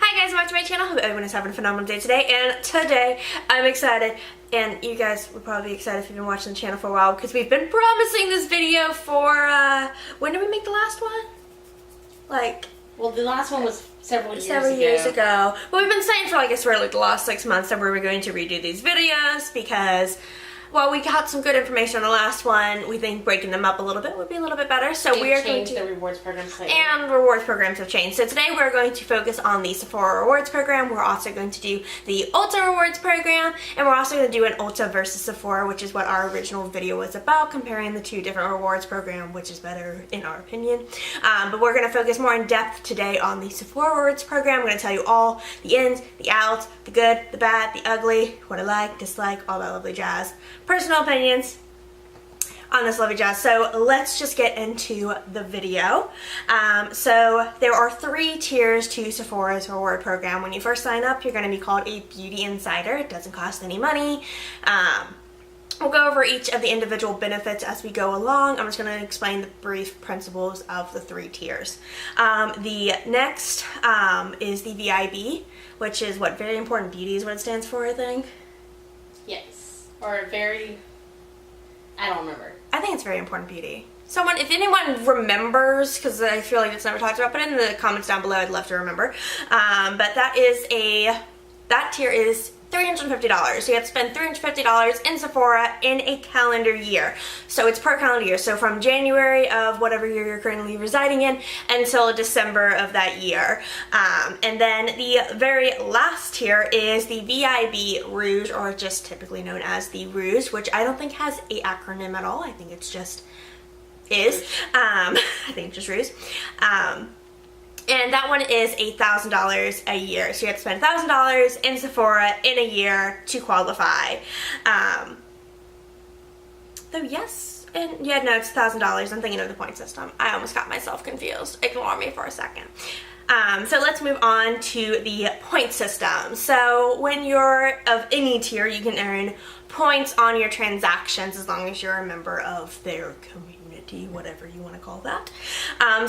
Hi guys, welcome to my channel. Hope everyone is having a phenomenal day today. And today I'm excited, and you guys would probably be excited if you've been watching the channel for a while, because we've been promising this video for when did we make the last one? Well, the last one was several years ago. But we've been saying for I guess really the last 6 months that we were going to redo these videos because, well, we got some good information on the last one. We think breaking them up a little bit would be a little bit better. So we are going to the rewards program slightly. And rewards programs have changed. So today we're going to focus on the Sephora rewards program. We're also going to do the Ulta rewards program, and we're also going to do an Ulta versus Sephora, which is what our original video was about, comparing the two different rewards program, which is better in our opinion. But we're going to focus more in depth today on the Sephora rewards program. I'm going to tell you all the ins, the outs, the good, the bad, the ugly, what I like, dislike, all that lovely jazz. Personal opinions on this lovely jazz. So let's just get into the video. So there are 3 tiers to Sephora's reward program. When you first sign up, you're going to be called a beauty insider. It doesn't cost any money. We'll go over each of the individual benefits as we go along. I'm just going to explain the brief principles of the 3 tiers. The next is the VIB, which is what, very important beauty is what it stands for, I think. Yes. Or very, I don't remember. I think it's very important beauty. Someone, if anyone remembers, because I feel like it's never talked about, put it in the comments down below. I'd love to remember. But that tier is $350. So you have to spend $350 in Sephora in a calendar year. So it's per calendar year. So from January of whatever year you're currently residing in until December of that year. And then the very last tier is the VIB Rouge, or just typically known as the Rouge, which I don't think has a acronym at all. I think it's just is. I think it's just Rouge. And that one is $1,000 a year. So you have to spend $1,000 in Sephora in a year to qualify. Though yes, and yeah, no, it's $1,000. I'm thinking of the point system. I almost got myself confused. Ignore me for a second. So let's move on to the point system. So when you're of any tier, you can earn points on your transactions as long as you're a member of their community, whatever you want to call that.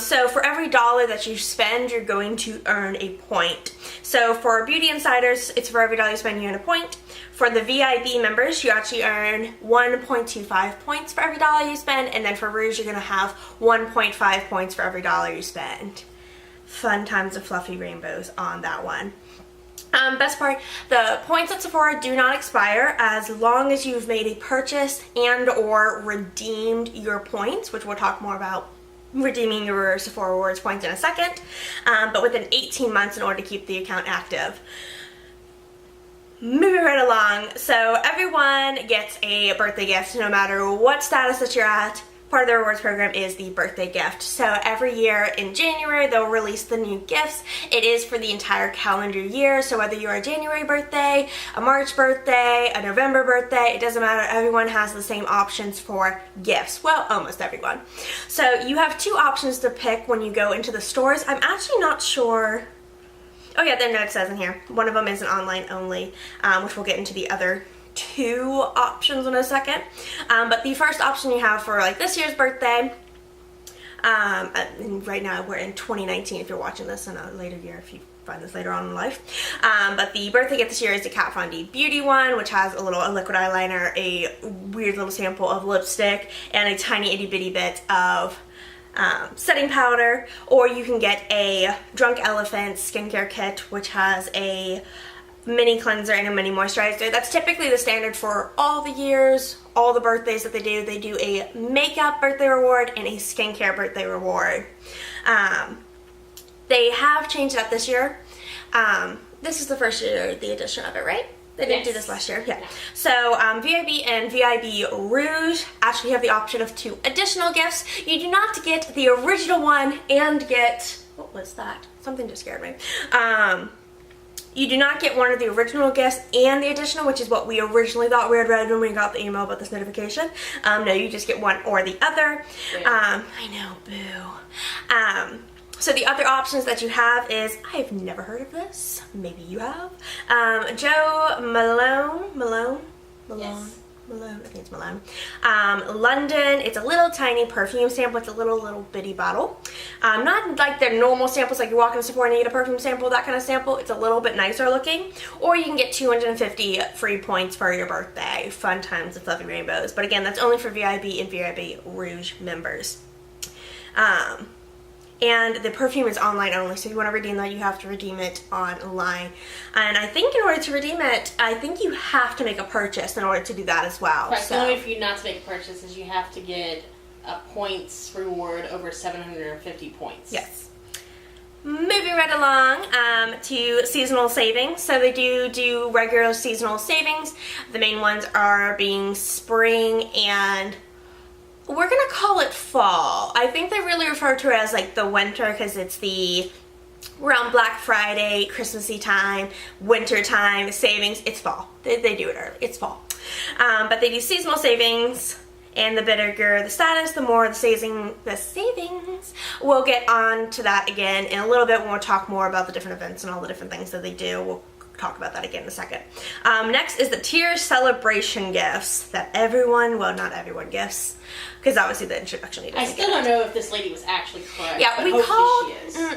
So for every dollar that you spend, you're going to earn a point. So for Beauty Insiders, it's for every dollar you spend, you earn a point. For the VIB members, you actually earn 1.25 points for every dollar you spend, and then for Rouge, you're going to have 1.5 points for every dollar you spend. Fun times of fluffy rainbows on that one. Best part, the points at Sephora do not expire as long as you've made a purchase and or redeemed your points, which we'll talk more about redeeming your Sephora rewards points in a second, but within 18 months in order to keep the account active. Moving right along, so everyone gets a birthday gift no matter what status that you're at. Part of the rewards program is the birthday gift. So every year in January, they'll release the new gifts. It is for the entire calendar year. So whether you're a January birthday, a March birthday, a November birthday, it doesn't matter. Everyone has the same options for gifts. Well, almost everyone. So you have 2 options to pick when you go into the stores. I'm actually not sure. Oh yeah, there it says in here. One of them is an online only, which we'll get into the other 2 options in a second. But the first option you have for like this year's birthday, and right now we're in 2019 if you're watching this in a later year, if you find this later on in life. But the birthday gift this year is the Kat Von D Beauty one, which has a liquid eyeliner, a weird little sample of lipstick, and a tiny itty bitty bit of setting powder. Or you can get a Drunk Elephant skincare kit, which has a mini cleanser and a mini moisturizer. That's typically the standard for all the years, all the birthdays that they do. They do a makeup birthday reward and a skincare birthday reward. They have changed it up this year. This is the first year, the addition of it, right? They didn't do this last year. Yeah. So VIB and VIB Rouge actually have the option of 2 additional gifts. You do not get the original one and get, what was that? Something just scared me. You do not get one of the original gifts and the additional, which is what we originally thought we had read when we got the email about this notification. No, you just get one or the other. Yeah. I know, boo. So the other options that you have is, I've never heard of this. Maybe you have. Joe Malone. Yes. Malone, I think it's Malone. London, it's a little tiny perfume sample. It's a little bitty bottle. Not like their normal samples, like you walk in Sephora and you get a perfume sample, that kind of sample. It's a little bit nicer looking. Or you can get 250 free points for your birthday. Fun times with Fluffy Rainbows. But again, that's only for VIB and VIB Rouge members. And the perfume is online only, so if you want to redeem that, you have to redeem it online. And I think in order to redeem it, I think you have to make a purchase in order to do that as well. Right, so the only way for you not to make a purchase is you have to get a points reward over 750 points. Yes. Moving right along to seasonal savings. So they do regular seasonal savings. The main ones are being spring and we're going to call it fall. I think they really refer to it as like the winter because it's the around Black Friday, Christmassy time, winter time, savings. It's fall. They do it early. It's fall. But they do seasonal savings, and the bigger the status, the more the savings. We'll get on to that again in a little bit when we'll talk more about the different events and all the different things that they do. We'll talk about that again in a second. Next is the tier celebration gifts that everyone, well, not everyone gifts, because obviously the introduction needed. I still don't know if this lady was actually correct. Yeah,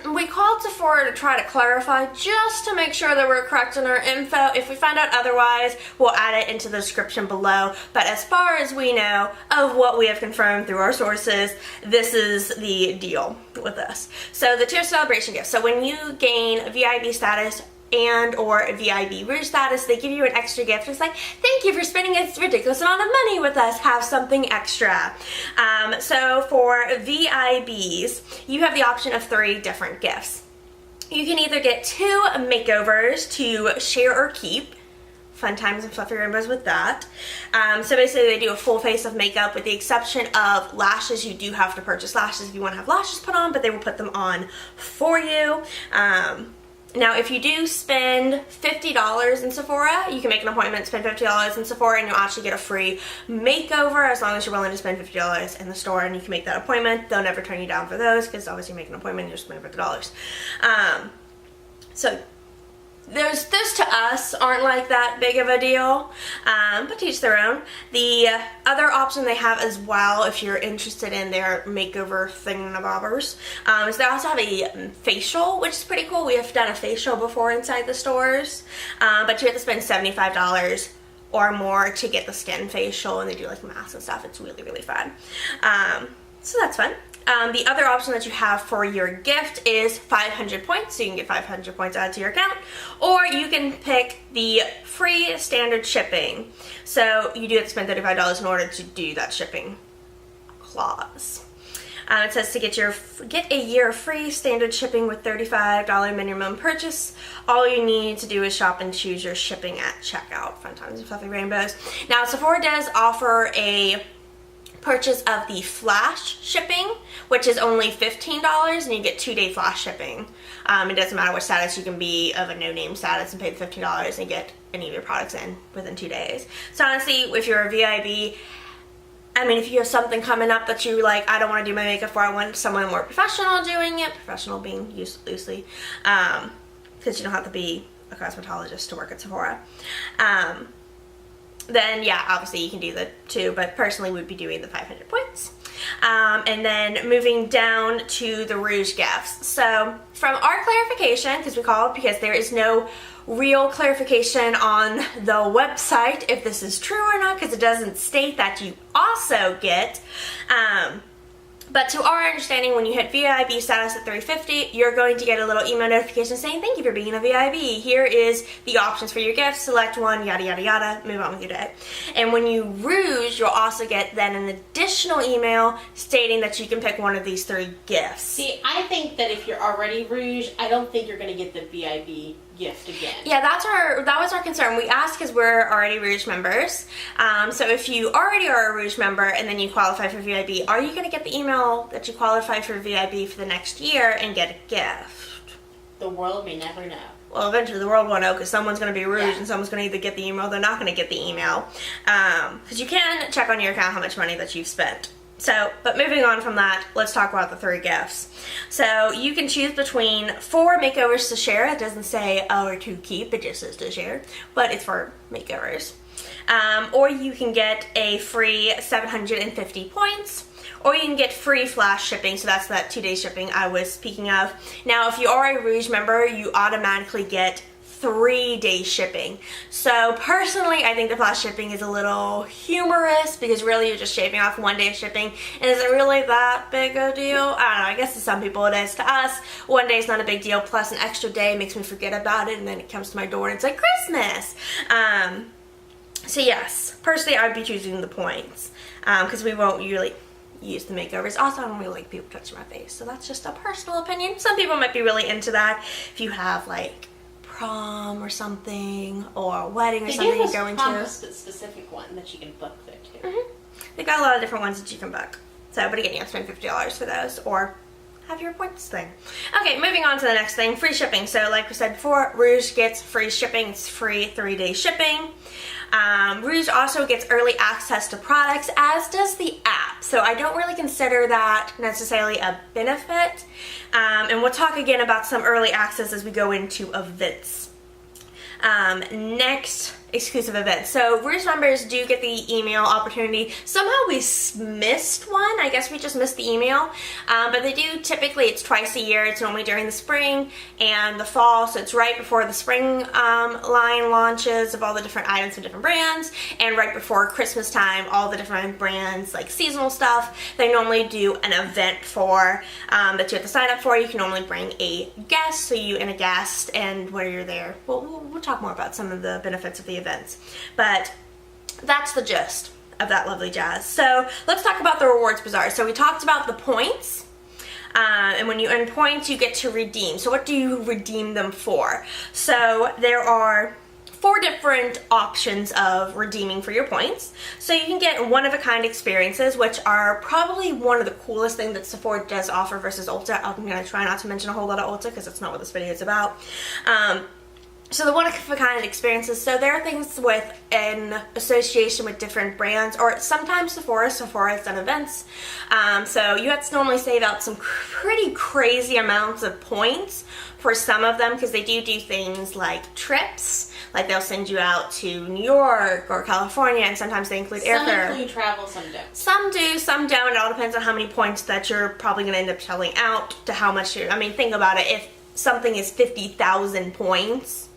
we called Sephora to try to clarify just to make sure that we're correct in our info. If we find out otherwise, we'll add it into the description below. But as far as we know of what we have confirmed through our sources, this is the deal with us. So the tier celebration gifts. So when you gain VIB status and or VIB Rouge status, they give you an extra gift. It's like, thank you for spending a ridiculous amount of money with us. Have something extra. So for VIBs, you have the option of 3 different gifts. You can either get 2 makeovers to share or keep. Fun times and Fluffy Rainbows with that. So basically they do a full face of makeup with the exception of lashes. You do have to purchase lashes if you want to have lashes put on, but they will put them on for you. Now, if you do spend $50 in Sephora, you can make an appointment, spend $50 in Sephora, and you'll actually get a free makeover as long as you're willing to spend $50 in the store, and you can make that appointment. They'll never turn you down for those because obviously you make an appointment and you're spending $50. So those to us aren't like that big of a deal, but to each their own. The other option they have as well, if you're interested in their makeover thingamabobbers, is they also have a facial, which is pretty cool. We have done a facial before inside the stores, but you have to spend $75 or more to get the skin facial, and they do like masks and stuff. It's really, really fun. So that's fun. The other option that you have for your gift is 500 points, so you can get 500 points added to your account, or you can pick the free standard shipping. So you do have to spend $35 in order to do that shipping clause. It says to get a year of free standard shipping with $35 minimum purchase. All you need to do is shop and choose your shipping at checkout. Fun times and Fluffy Rainbows. Now Sephora does offer a purchase of the flash shipping, which is only $15, and you get 2-day flash shipping. It doesn't matter what status, you can be of a no-name status and pay the $15 and get any of your products in within 2 days. So honestly, if you're a VIB, I mean, if you have something coming up that you like, I don't want to do my makeup for, I want someone more professional doing it, professional being used loosely, because you don't have to be a cosmetologist to work at Sephora. Then yeah, obviously you can do the 2, but personally we'd be doing the 500 points. And then moving down to the Rouge gifts. So from our clarification, because we call it because there is no real clarification on the website if this is true or not, because it doesn't state that you also get, but to our understanding, when you hit VIB status at 350, you're going to get a little email notification saying, thank you for being a VIB. Here is the options for your gift. Select one, yada, yada, yada. Move on with your day. And when you Rouge, you'll also get then an additional email stating that you can pick one of these 3 gifts. See, I think that if you're already Rouge, I don't think you're going to get the VIB gift again. Yeah, that was our concern. We asked because we're already Rouge members. So if you already are a Rouge member and then you qualify for VIB, are you going to get the email that you qualify for VIB for the next year and get a gift? The world may never know. Well, eventually the world will know because someone's going to be Rouge and someone's going to either get the email or they're not going to get the email. Because you can check on your account how much money that you've spent. So, but moving on from that, let's talk about the 3 gifts. So you can choose between 4 makeovers to share. It doesn't say, or to keep, it just says to share, but it's for makeovers. Or you can get a free 750 points, or you can get free flash shipping, so that's that 2-day shipping I was speaking of. Now, if you are a Rouge member, you automatically get 3-day shipping. So personally, I think the flash shipping is a little humorous because really you're just shaving off 1 day of shipping, and is it really that big a deal? I don't know, I guess to some people it is. To us, 1 day is not a big deal, plus an extra day makes me forget about it, and then it comes to my door and it's like Christmas. So yes, personally I would be choosing the points because we won't really use the makeovers. Also, I don't really like people touching my face, so that's just a personal opinion. Some people might be really into that if you have like prom or something, or a wedding or something you're going to. A specific one that you can book there too. They've got a lot of different ones that you can book. So, but again, you have to spend $50 for those, or have your points thing. Okay, moving on to the next thing, free shipping. So like we said before, Rouge gets free shipping. It's free 3-day shipping. Rouge also gets early access to products, as does the app. So I don't really consider that necessarily a benefit. And we'll talk again about some early access as we go into events. Next, exclusive events. So Rouge members do get the email opportunity. Somehow we missed one. I guess we just missed the email. But they do typically, it's twice a year. It's normally during the spring and the fall. So it's right before the spring line launches of all the different items from different brands, and right before Christmas time, all the different brands, like seasonal stuff. They normally do an event for that you have to sign up for. You can normally bring a guest, so you and a guest, and where you're there. We'll talk more about some of the benefits of the events, but that's the gist of that lovely jazz. So let's talk about the rewards bazaar. So we talked about the points, and when you earn points you get to redeem. So what do you redeem them for? So there are 4 different options of redeeming for your points. So you can get one-of-a-kind experiences, which are probably one of the coolest things that Sephora does offer versus Ulta. I'm going to try not to mention a whole lot of Ulta because that's not what this video is about. So the one-of-a-kind experiences, so there are things with an association with different brands, or sometimes Sephora has done events. So you have to normally save out some pretty crazy amounts of points for some of them, because they do things like trips. Like they'll send you out to New York or California, and sometimes they include airfare. Some include travel, some don't. Some do, some don't. It all depends on how many points that you're probably going to end up shelling out to how much I mean, think about it. If something is 50,000 points,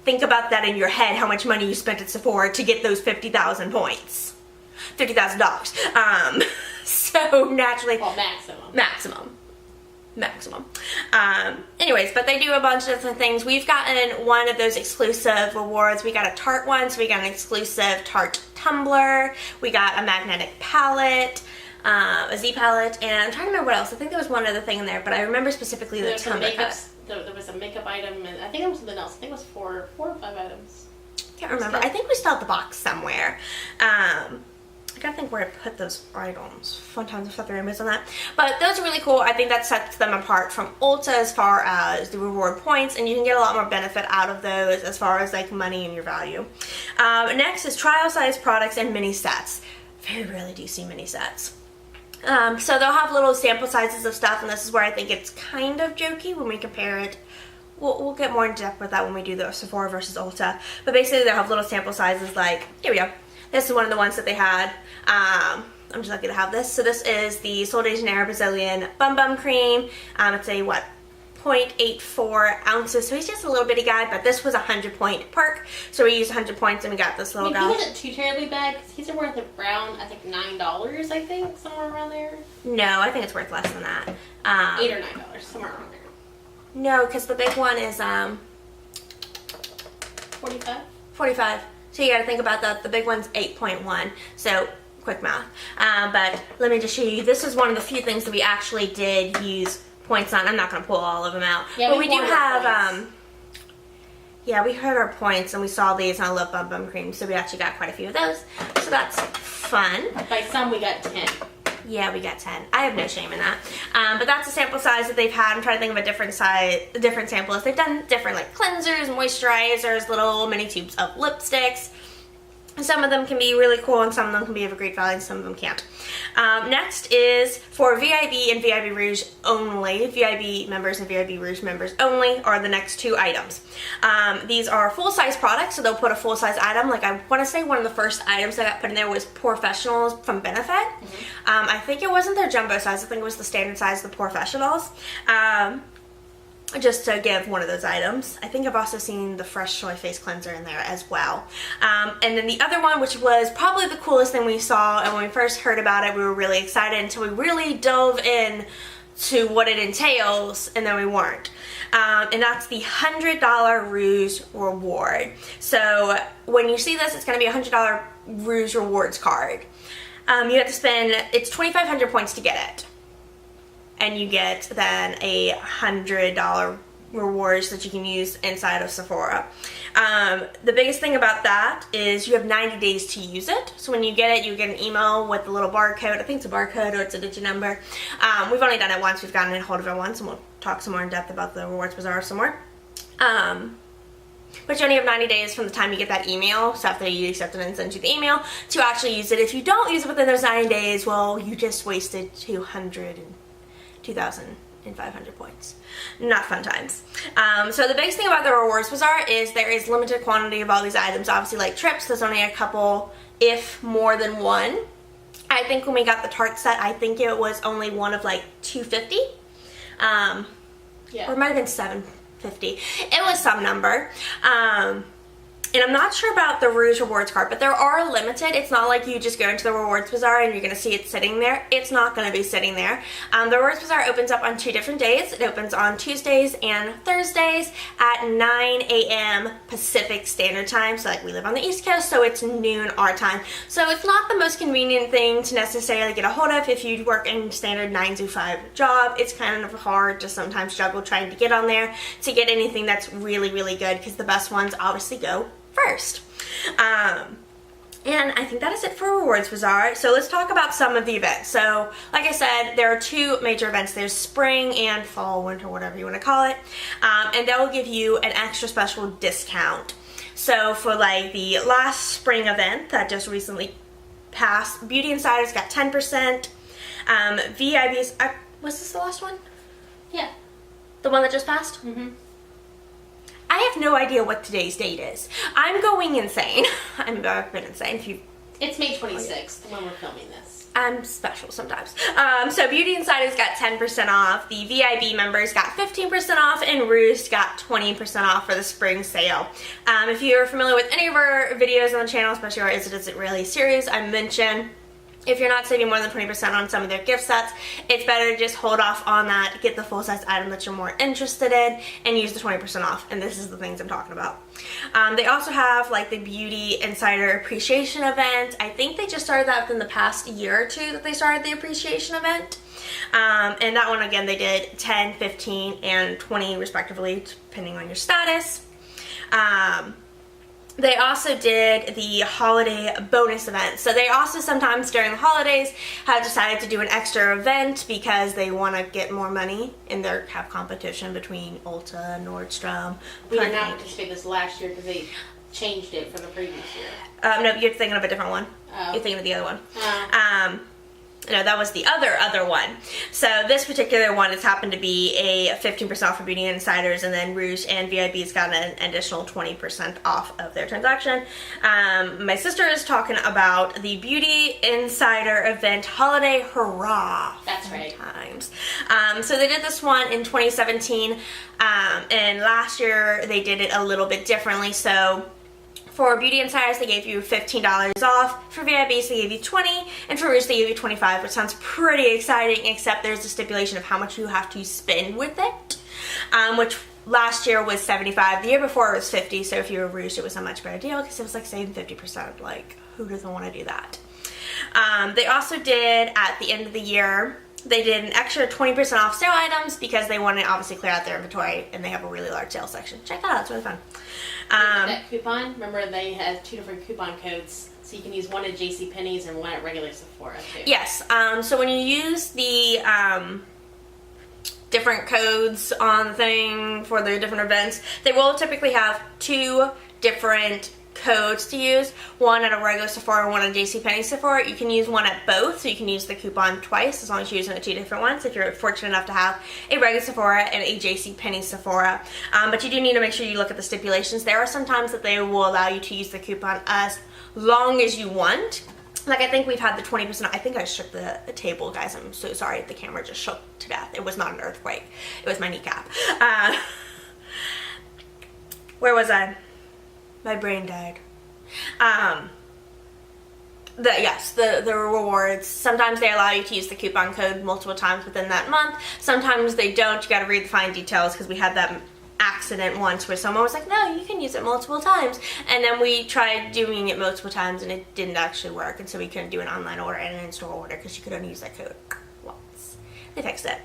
think about that in your head, how much money you spent at Sephora to get those 50,000 points. $50,000. So naturally... Well, Maximum. Anyways, but they do a bunch of different things. We've gotten one of those exclusive rewards. We got a Tarte one, so we got an exclusive Tarte tumbler. We got a magnetic palette, a Z palette, and I'm trying to remember what else. I think there was one other thing in there, but I remember specifically the tumbler palette. There was a makeup item, and I think there was something else. I think it was four or five items. Can't remember. I think we still have the box somewhere. I gotta think where to put those items. Fun times with the images on that. But those are really cool. I think that sets them apart from Ulta as far as the reward points, and you can get a lot more benefit out of those as far as like money and your value. Next is trial size products and mini sets. Very rarely do you see mini sets. So they'll have little sample sizes of stuff, and this is where I think it's kind of jokey when we compare it. We'll get more in depth with that when we do the Sephora versus Ulta. But basically they'll have little sample sizes like, here we go. This is one of the ones that they had. I'm just lucky to have this. So this is the Sol de Janeiro Brazilian Bum Bum Cream. It's a, 0.84 ounces. So he's just a little bitty guy, but this was a 100-point perk. So we used 100 points and we got this little guy. He wasn't too terribly bad, because he's worth around, I think, $9, I think, somewhere around there. No, I think it's worth less than that. $8 or $9, somewhere around there. No, because the big one is 45. 45. So you got to think about that. The big one's 8.1. So quick math. But let me just show you. This is one of the few things that we actually did use points on. I'm not going to pull all of them out. Yeah, but we do have, yeah, we heard our points and we saw these, and I love Bum Bum Cream, so we actually got quite a few of those. So that's fun. By some, we got 10. Yeah, we got 10. I have no shame in that. But that's the sample size that they've had. I'm trying to think of a different sample list. They've done different like cleansers, moisturizers, little mini tubes of lipsticks. Some of them can be really cool and some of them can be of a great value and some of them can't. Next is for VIB and VIB Rouge only. VIB members and VIB Rouge members only are the next two items. These are full-size products, so they'll put a full-size item. Like, I want to say one of the first items that got put in there was Professionals from Benefit. I think it wasn't their jumbo size. I think it was the standard size of the Professionals. Just to give one of those items. I think I've also seen the Fresh Soy Face Cleanser in there as well. And then the other one, which was probably the coolest thing we saw, and when we first heard about it, we were really excited until we really dove in to what it entails, and then we weren't. And that's the $100 Rouge Reward. So when you see this, it's going to be a $100 Rouge Rewards card. You have to spend, it's 2,500 points to get it. And you get then a $100 rewards that you can use inside of Sephora. The biggest thing about that is you have 90 days to use it. So when you get it, you get an email with a little barcode. I think it's a barcode or it's a digit number. We've only done it once. We've gotten a hold of it once, and we'll talk some more in depth about the Rewards Bazaar some more. But you only have 90 days from the time you get that email, so after you accept it and send you the email, to actually use it. If you don't use it within those 90 days, well, you just wasted 2,500 points. Not fun times. So the biggest thing about the Rewards Bazaar is there is limited quantity of all these items. Obviously, like trips, there's only a couple, if more than one. I think when we got the Tarte set, I think it was only one of like 250. Or it might have been 750. It was some number. And I'm not sure about the Rouge Rewards card, but there are limited. It's not like you just go into the Rewards Bazaar and you're going to see it sitting there. It's not going to be sitting there. The Rewards Bazaar opens up on 2 different days. It opens on Tuesdays and Thursdays at 9 a.m. Pacific Standard Time. So like we live on the East Coast, so it's noon our time. So it's not the most convenient thing to necessarily get a hold of if you work in standard 9 to 5 job. It's kind of hard to sometimes juggle trying to get on there to get anything that's really, really good, because the best ones obviously go first. And I think that is it for Rewards Bazaar. So let's talk about some of the events. So like I said, there are 2 major events. There's spring and fall, winter, whatever you want to call it. And that will give you an extra special discount. So for like the last spring event that just recently passed, Beauty Insiders got 10%. VIB's, was this the last one? Yeah. The one that just passed? Mm-hmm. I have no idea what today's date is. I'm going insane. I've been insane. It's May 26th when we're filming this. I'm special sometimes. So Beauty Insiders got 10% off. The VIB members got 15% off, and Rouge got 20% off for the spring sale. If you're familiar with any of our videos on the channel, especially our Is It Really series, I mentioned if you're not saving more than 20% on some of their gift sets, it's better to just hold off on that, get the full-size item that you're more interested in, and use the 20% off. And this is the things I'm talking about. They also have like the Beauty Insider Appreciation Event. I think they just started that within the past year or 2 that they started the Appreciation Event. And that one, again, they did 10, 15, and 20 respectively, depending on your status. They also did the holiday bonus event. So they also sometimes during the holidays have decided to do an extra event because they want to get more money in their cap competition between Ulta, Nordstrom. We did not participate this last year because they changed it from the previous year. No, you're thinking of a different one. Oh. You're thinking of the other one. No, that was the other one. So this particular one has happened to be a 15% off for Beauty Insiders, and then Rouge and VIB's got an additional 20% off of their transaction. My sister is talking about the Beauty Insider event Holiday Hurrah. That's right. Times. So they did this one in 2017, and last year they did it a little bit differently. So for Beauty Insiders, they gave you $15 off. For VIBs, they gave you $20, and for Rouge, they gave you $25, which sounds pretty exciting, except there's a stipulation of how much you have to spend with it, which last year was $75. The year before it was $50, so if you were Rouge, it was a much better deal because it was like saving 50%. Like, who doesn't want to do that? They also did, at the end of the year, they did an extra 20% off sale items because they want to obviously clear out their inventory, and they have a really large sale section. Check that out, it's really fun. That coupon, remember they have 2 different coupon codes, so you can use one at JCPenney's and one at regular Sephora too. Yes, so when you use the different codes on the thing for the different events, they will typically have 2 different codes to use, one at a regular Sephora, one at a JCPenney Sephora. You can use one at both, so you can use the coupon twice as long as you're using it 2 different ones if you're fortunate enough to have a regular Sephora and a JCPenney Sephora. But you do need to make sure you look at the stipulations. There are some times that they will allow you to use the coupon as long as you want. Like, I think we've had the 20%. I think I shook the table, guys. I'm so sorry. The camera just shook to death. It was not an earthquake. It was my kneecap. Where was I? My brain died. The rewards, sometimes they allow you to use the coupon code multiple times within that month. Sometimes they don't. You got to read the fine details, because we had that accident once where someone was like, no, you can use it multiple times, and then we tried doing it multiple times and it didn't actually work, and so we couldn't do an online order and an in-store order because you could only use that code once. They fixed it.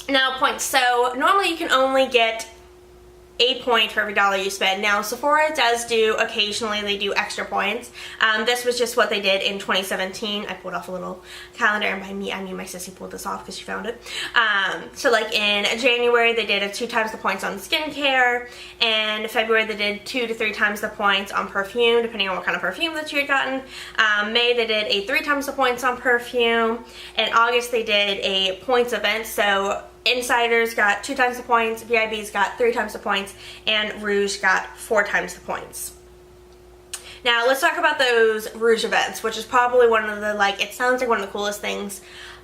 Now, points. So normally you can only get a point for every dollar you spend. Now, Sephora does do, occasionally they do extra points. This was just what they did in 2017. I pulled off a little calendar, and by me, I mean my sissy pulled this off because she found it. So like in January, they did 2 times the points on skincare, and February they did 2 to 3 times the points on perfume, depending on what kind of perfume that you had gotten. May, they did 3 times the points on perfume. In August, they did a points event, so Insiders got 2 times the points, VIBs got 3 times the points, and Rouge got 4 times the points. Now, let's talk about those Rouge events, which is probably one of the, like, it sounds like one of the coolest things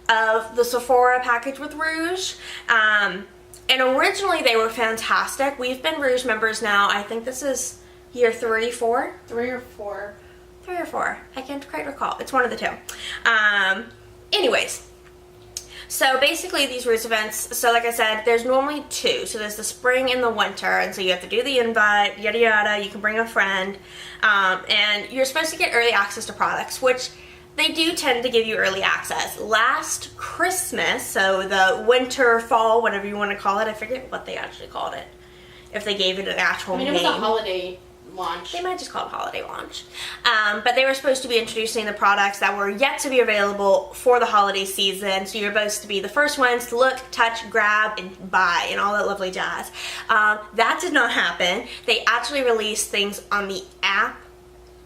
of the Sephora package with Rouge. And originally they were fantastic. We've been Rouge members now, I think this is year 34? 3 or 4. 3 or 4. I can't quite recall. It's one of the 2. Anyways. So basically these Rouge events, so like I said, there's normally 2. So there's the spring and the winter, and so you have to do the invite, yada yada, you can bring a friend, and you're supposed to get early access to products, which they do tend to give you early access. Last Christmas, so the winter, fall, whatever you want to call it, I forget what they actually called it, if they gave it an actual name. It was a holiday launch. They might just call it holiday launch. But they were supposed to be introducing the products that were yet to be available for the holiday season. So you're supposed to be the first ones to look, touch, grab, and buy, and all that lovely jazz. That did not happen. They actually released things on the app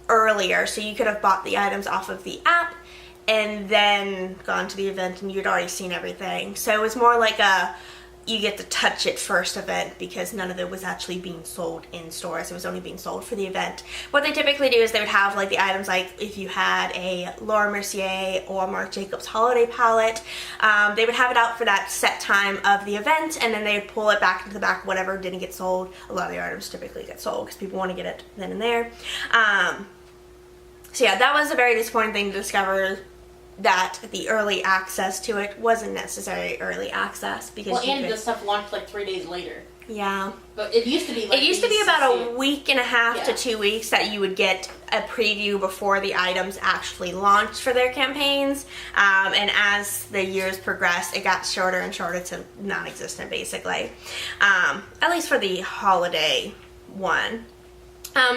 earlier, so you could have bought the items off of the app and then gone to the event and you'd already seen everything. So it was more like a you get to touch it first event, because none of it was actually being sold in stores. It was only being sold for the event. What they typically do is they would have like the items, like if you had a Laura Mercier or Marc Jacobs holiday palette, they would have it out for that set time of the event, and then they would pull it back into the back. Whatever didn't get sold, a lot of the items typically get sold because people want to get it then and there. So yeah, that was a very disappointing thing to discover, that the early access to it wasn't necessary early access, because the stuff launched like 3 days later. Yeah. But it used to be like, it used to be about a week and a half to 2 weeks that you would get a preview before the items actually launched for their campaigns. And as the years progressed, it got shorter and shorter to non-existent, basically. At least for the holiday one.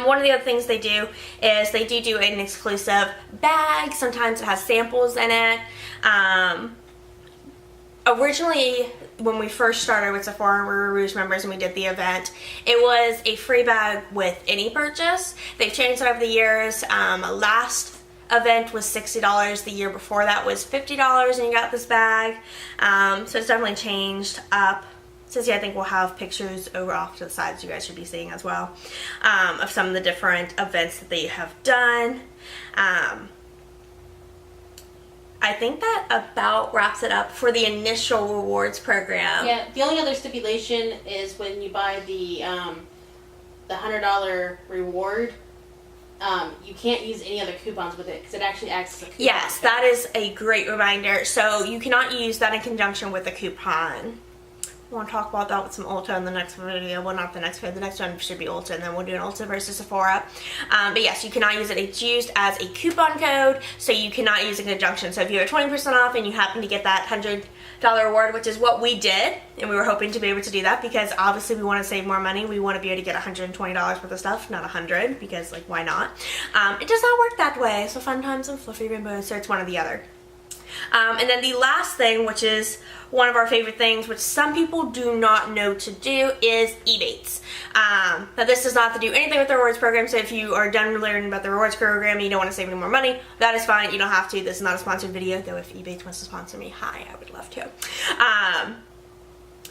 One of the other things they do is they do an exclusive bag. Sometimes it has samples in it. Originally, when we first started with Sephora, we were Rouge members and we did the event, it was a free bag with any purchase. They've changed it over the years. Last event was $60. The year before that was $50 and you got this bag. So it's definitely changed up. Since I think we'll have pictures over off to the sides you guys should be seeing as well, of some of the different events that they have done. I think that about wraps it up for the initial rewards program. Yeah, the only other stipulation is when you buy the $100 reward, you can't use any other coupons with it because it actually acts as a coupon. Yes, that is a great reminder. So you cannot use that in conjunction with a coupon. I want to talk about that with some Ulta in the next video. Well, not the next video. The next one should be Ulta, and then we'll do an Ulta versus Sephora. But yes, you cannot use it. It's used as a coupon code, so you cannot use it in conjunction. So if you have 20% off and you happen to get that $100 reward, which is what we did, and we were hoping to be able to do that because obviously we want to save more money. We want to be able to get $120 worth of stuff, not $100, because like why not? It does not work that way. So fun times and fluffy rainbows, so it's one or the other. And then the last thing, which is one of our favorite things, which some people do not know to do, is Ebates. Now this does not have to do anything with the rewards program, so if you are done learning about the rewards program and you don't want to save any more money, that is fine. You don't have to. This is not a sponsored video, though if Ebates wants to sponsor me, hi, I would love to.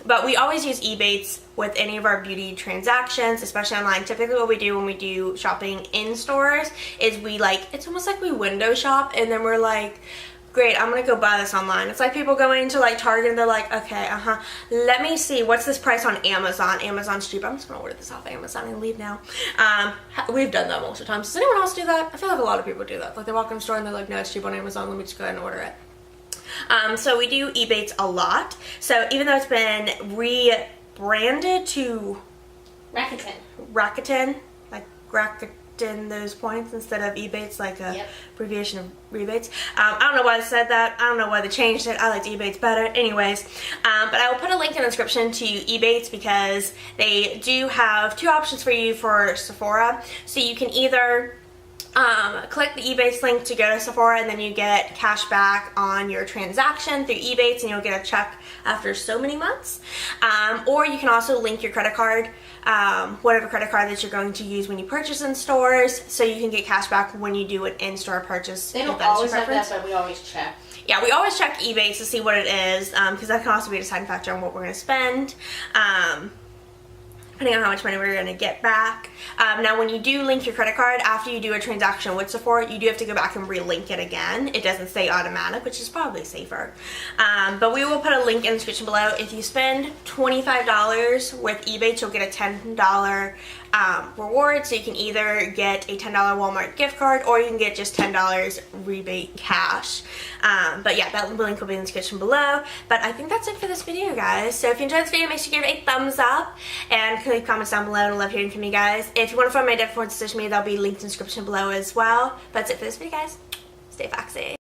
But we always use Ebates with any of our beauty transactions, especially online. Typically what we do when we do shopping in stores is we it's almost like we window shop, and then we're like, great, I'm gonna go buy this online. It's like people going to Target and they're like, okay, let me see, what's this price on Amazon? Amazon's cheap. I'm just gonna order this off Amazon and leave now. We've done that most of the time. Does anyone else do that? I feel like a lot of people do that. Like they walk in the store and they're like, no, it's cheap on Amazon, let me just go ahead and order it. So we do Ebates a lot. So even though it's been rebranded to Rakuten, like Rakuten those points instead of Ebates, like a abbreviation of rebates. I don't know why they said that. I don't know why they changed it. I liked Ebates better. Anyways, but I will put a link in the description to Ebates because they do have two options for you for Sephora. So you can either click the Ebates link to go to Sephora, and then you get cash back on your transaction through Ebates, and you'll get a check after so many months. Or you can also link your credit card, whatever credit card that you're going to use when you purchase in stores, so you can get cash back when you do an in-store purchase. They don't always have that, but we always check. Yeah, we always check Ebates to see what it is, because that can also be a deciding factor on what we're going to spend. Depending on how much money we're going to get back. Now when you do link your credit card after you do a transaction with Sephora, you do have to go back and relink it again. It doesn't stay automatic, which is probably safer. But we will put a link in the description below. If you spend $25 with Ebates, you'll get a $10 reward. So you can either get a $10 Walmart gift card, or you can get just $10 rebate cash. But yeah, that link will be in the description below. But I think that's it for this video, guys. So if you enjoyed this video, make sure you give it a thumbs up and leave comments down below. I love hearing from you guys. If you want to follow my different social media, that'll be linked in the description below as well. That's it for this video, guys. Stay foxy.